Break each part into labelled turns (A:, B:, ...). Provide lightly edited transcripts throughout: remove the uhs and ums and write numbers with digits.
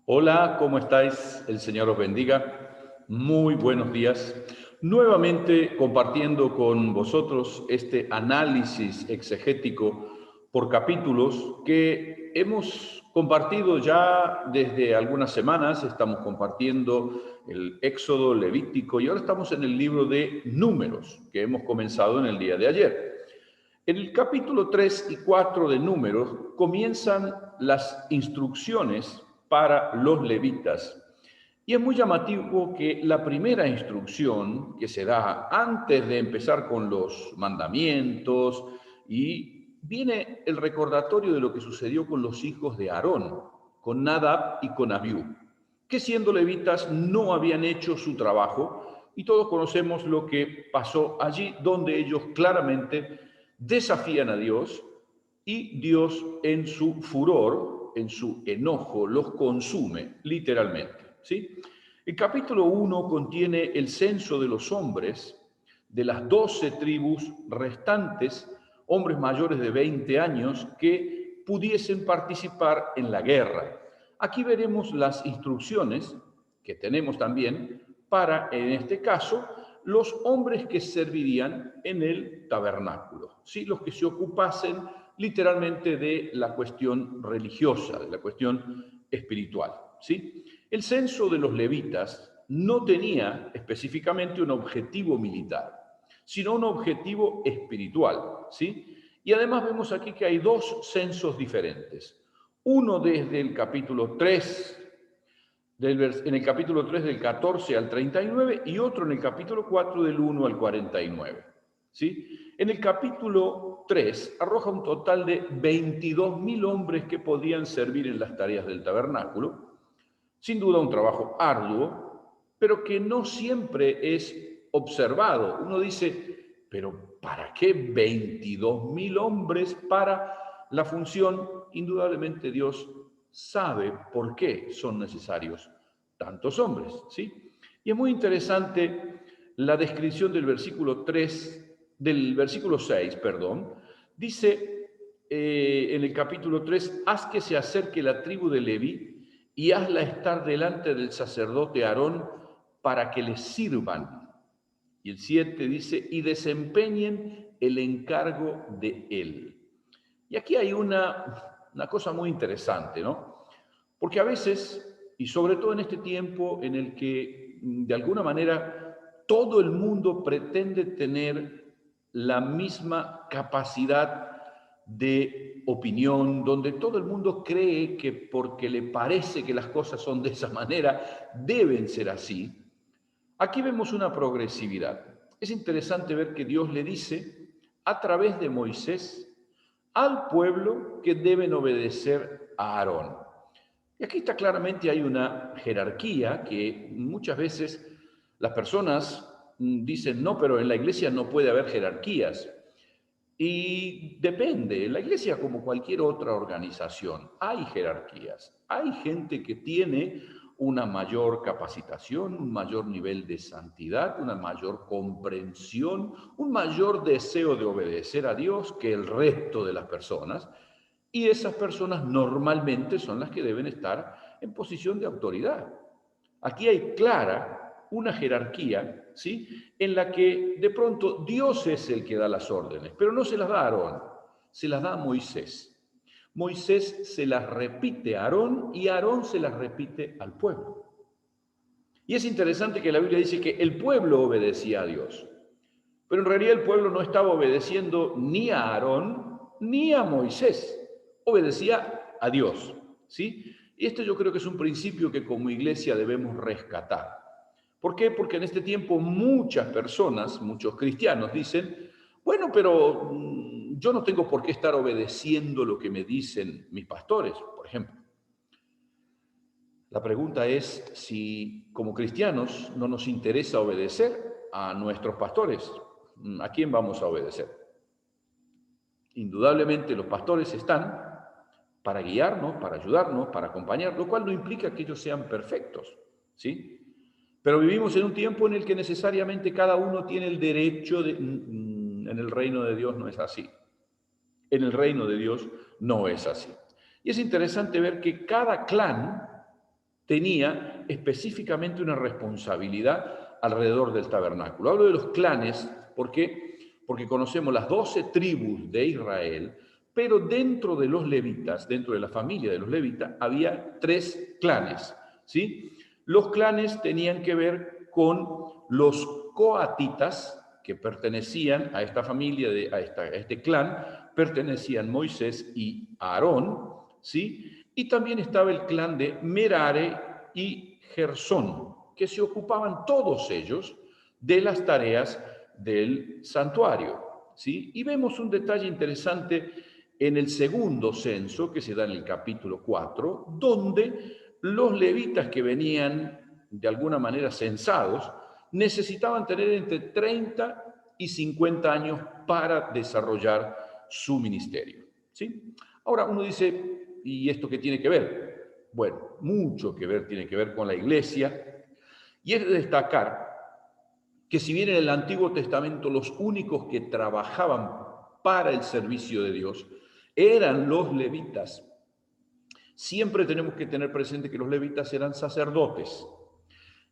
A: Hola, ¿cómo estáis? El Señor os bendiga. Muy buenos días. Nuevamente compartiendo con vosotros este análisis exegético por capítulos que hemos compartido ya desde algunas semanas. Estamos compartiendo el Éxodo, Levítico y ahora estamos en el libro de Números que hemos comenzado en el día de ayer. En el capítulo 3 y 4 de Números comienzan las instrucciones para los levitas. Y es muy llamativo que la primera instrucción que se da antes de empezar con los mandamientos y viene el recordatorio de lo que sucedió con los hijos de Aarón, con Nadab y con Abiú, que siendo levitas no habían hecho su trabajo y todos conocemos lo que pasó allí, donde ellos claramente desafían a Dios y Dios en su furor, en su enojo, los consume literalmente, ¿sí? El capítulo 1 contiene el censo de los hombres de las 12 tribus restantes, hombres mayores de 20 años que pudiesen participar en la guerra. Aquí veremos las instrucciones que tenemos también para, en este caso, los hombres que servirían en el tabernáculo, ¿sí? Los que se ocupasen literalmente de la cuestión religiosa, de la cuestión espiritual, ¿sí? El censo de los levitas no tenía específicamente un objetivo militar, sino un objetivo espiritual, ¿sí? Y además vemos aquí que hay dos censos diferentes. Uno desde el capítulo 3 en el capítulo 3 del 14 al 39 y otro en el capítulo 4 del 1 al 49. ¿Sí? En el capítulo 3 arroja un total de 22.000 hombres que podían servir en las tareas del tabernáculo. Sin duda un trabajo arduo, pero que no siempre es observado. Uno dice, pero ¿para qué 22.000 hombres para la función? Indudablemente Dios sabe por qué son necesarios tantos hombres, ¿sí? Y es muy interesante la descripción del versículo 3, del versículo 6, perdón. Dice en el capítulo 3, haz que se acerque la tribu de Leví y hazla estar delante del sacerdote Aarón para que les sirvan. Y el 7 dice, y desempeñen el encargo de él. Y aquí hay una cosa muy interesante, ¿no? Porque a veces, y sobre todo en este tiempo en el que de alguna manera todo el mundo pretende tener la misma capacidad de opinión, donde todo el mundo cree que porque le parece que las cosas son de esa manera, deben ser así. Aquí vemos una progresividad. Es interesante ver que Dios le dice a través de Moisés al pueblo que deben obedecer a Aarón. Y aquí está claramente hay una jerarquía que muchas veces las personas dicen, no, pero en la iglesia no puede haber jerarquías. Y depende, la iglesia como cualquier otra organización, hay jerarquías, hay gente que tiene una mayor capacitación, un mayor nivel de santidad, una mayor comprensión, un mayor deseo de obedecer a Dios que el resto de las personas, y esas personas normalmente son las que deben estar en posición de autoridad. Aquí hay clara una jerarquía, ¿sí? En la que de pronto Dios es el que da las órdenes, pero no se las da a Aarón, se las da a Moisés. Moisés se las repite a Aarón y Aarón se las repite al pueblo. Y es interesante que la Biblia dice que el pueblo obedecía a Dios, pero en realidad el pueblo no estaba obedeciendo ni a Aarón ni a Moisés, obedecía a Dios, ¿sí? Y esto yo creo que es un principio que como iglesia debemos rescatar. ¿Por qué? Porque en este tiempo muchas personas, muchos cristianos dicen, bueno, pero yo no tengo por qué estar obedeciendo lo que me dicen mis pastores, por ejemplo. La pregunta es si como cristianos no nos interesa obedecer a nuestros pastores. ¿A quién vamos a obedecer? Indudablemente los pastores están para guiarnos, para ayudarnos, para acompañar, lo cual no implica que ellos sean perfectos, ¿sí? Pero vivimos en un tiempo en el que necesariamente cada uno tiene el derecho de... En el reino de Dios no es así. En el reino de Dios no es así. Y es interesante ver que cada clan tenía específicamente una responsabilidad alrededor del tabernáculo. Hablo de los clanes, ¿por qué? Porque conocemos las 12 tribus de Israel, pero dentro de los levitas, dentro de la familia de los levitas, había 3 clanes, ¿sí? Los clanes tenían que ver con los coatitas, que pertenecían a esta familia, a este clan, pertenecían Moisés y Aarón, ¿sí? Y también estaba el clan de Merare y Gersón, que se ocupaban todos ellos de las tareas del santuario, ¿sí? Y vemos un detalle interesante en el segundo censo, que se da en el capítulo 4, donde los levitas que venían de alguna manera censados necesitaban tener entre 30 y 50 años para desarrollar su ministerio, ¿sí? Ahora uno dice, ¿y esto qué tiene que ver? Bueno, mucho que ver tiene que ver con la iglesia, y es de destacar que si bien en el Antiguo Testamento los únicos que trabajaban para el servicio de Dios eran los levitas, siempre tenemos que tener presente que los levitas eran sacerdotes.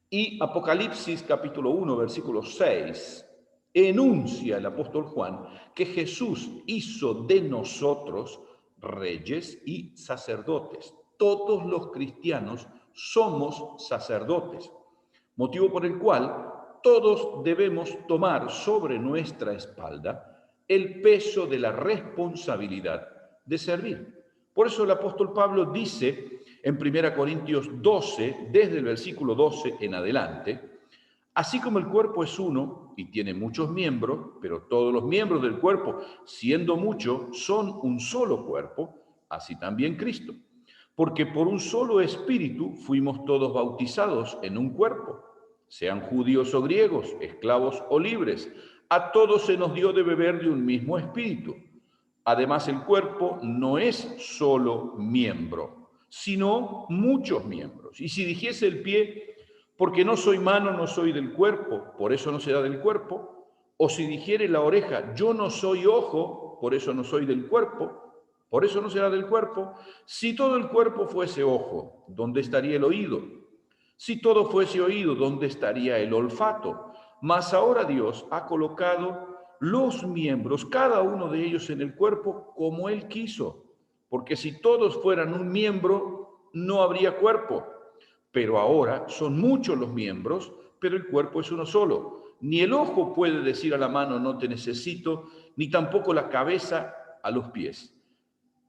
A: Y Apocalipsis capítulo 1, versículo 6, enuncia el apóstol Juan que Jesús hizo de nosotros reyes y sacerdotes. Todos los cristianos somos sacerdotes, motivo por el cual todos debemos tomar sobre nuestra espalda el peso de la responsabilidad de servir. Por eso el apóstol Pablo dice en 1 Corintios 12, desde el versículo 12 en adelante, así como el cuerpo es uno y tiene muchos miembros, pero todos los miembros del cuerpo, siendo muchos, son un solo cuerpo, así también Cristo. Porque por un solo espíritu fuimos todos bautizados en un cuerpo, sean judíos o griegos, esclavos o libres. A todos se nos dio de beber de un mismo espíritu. Además, el cuerpo no es solo miembro, sino muchos miembros. Y si dijese el pie, porque no soy mano, no soy del cuerpo, por eso no será del cuerpo, o si dijere la oreja, yo no soy ojo, por eso no soy del cuerpo, por eso no será del cuerpo. Si todo el cuerpo fuese ojo, ¿dónde estaría el oído? Si todo fuese oído, ¿dónde estaría el olfato? Mas ahora Dios ha colocado los miembros, cada uno de ellos en el cuerpo como Él quiso. Porque si todos fueran un miembro, no habría cuerpo. Pero ahora son muchos los miembros, pero el cuerpo es uno solo. Ni el ojo puede decir a la mano, no te necesito, ni tampoco la cabeza a los pies,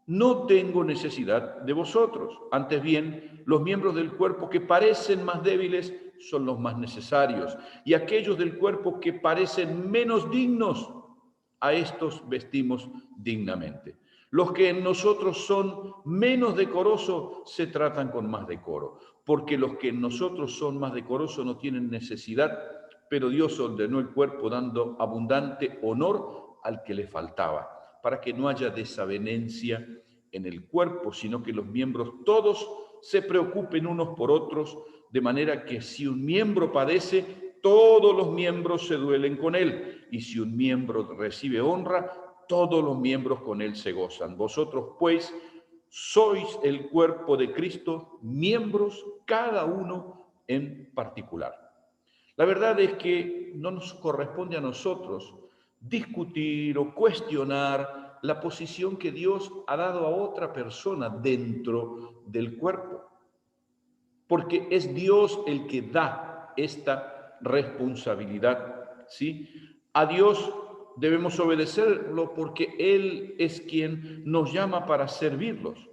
A: no tengo necesidad de vosotros. Antes bien, los miembros del cuerpo que parecen más débiles son los más necesarios, y aquellos del cuerpo que parecen menos dignos, a estos vestimos dignamente. Los que en nosotros son menos decorosos se tratan con más decoro, porque los que en nosotros son más decorosos no tienen necesidad, pero Dios ordenó el cuerpo dando abundante honor al que le faltaba, para que no haya desavenencia en el cuerpo, sino que los miembros todos se preocupen unos por otros, de manera que si un miembro padece, todos los miembros se duelen con él, y si un miembro recibe honra, todos los miembros con él se gozan. Vosotros, pues, sois el cuerpo de Cristo, miembros cada uno en particular. La verdad es que no nos corresponde a nosotros discutir o cuestionar la posición que Dios ha dado a otra persona dentro del cuerpo, porque es Dios el que da esta responsabilidad, ¿sí? A Dios debemos obedecerlo porque Él es quien nos llama para servirlos.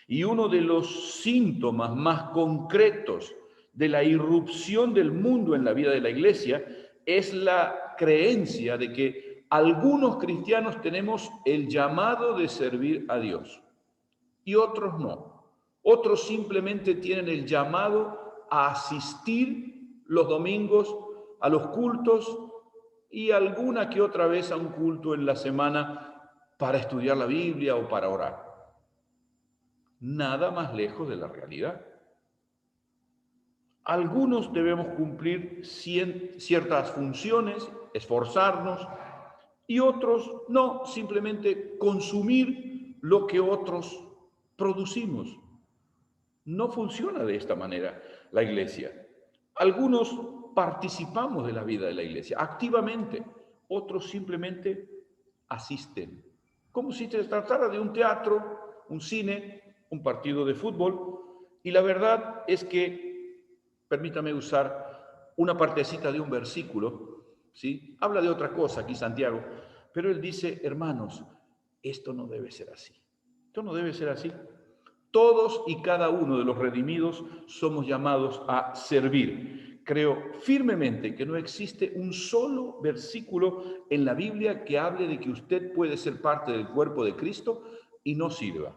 A: Y uno de los síntomas más concretos de la irrupción del mundo en la vida de la iglesia es la creencia de que algunos cristianos tenemos el llamado de servir a Dios y otros no. Otros simplemente tienen el llamado a asistir los domingos a los cultos y alguna que otra vez a un culto en la semana para estudiar la Biblia o para orar. Nada más lejos de la realidad. Algunos debemos cumplir ciertas funciones, esforzarnos, y otros no, simplemente consumir lo que otros producimos. No funciona de esta manera la iglesia. Algunos participamos de la vida de la iglesia activamente, otros simplemente asisten, como si se tratara de un teatro, un cine, un partido de fútbol. Y la verdad es que, permítame usar una partecita de un versículo, ¿sí? Habla de otra cosa aquí Santiago, pero él dice, hermanos, esto no debe ser así. Esto no debe ser así. Todos y cada uno de los redimidos somos llamados a servir. Creo firmemente que no existe un solo versículo en la Biblia que hable de que usted puede ser parte del cuerpo de Cristo y no sirva.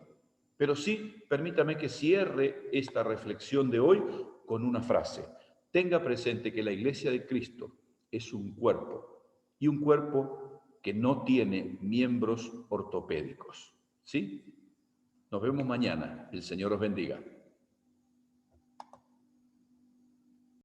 A: Pero sí, permítame que cierre esta reflexión de hoy con una frase. Tenga presente que la iglesia de Cristo es un cuerpo y un cuerpo que no tiene miembros ortopédicos. ¿Sí? Nos vemos mañana. El Señor os bendiga.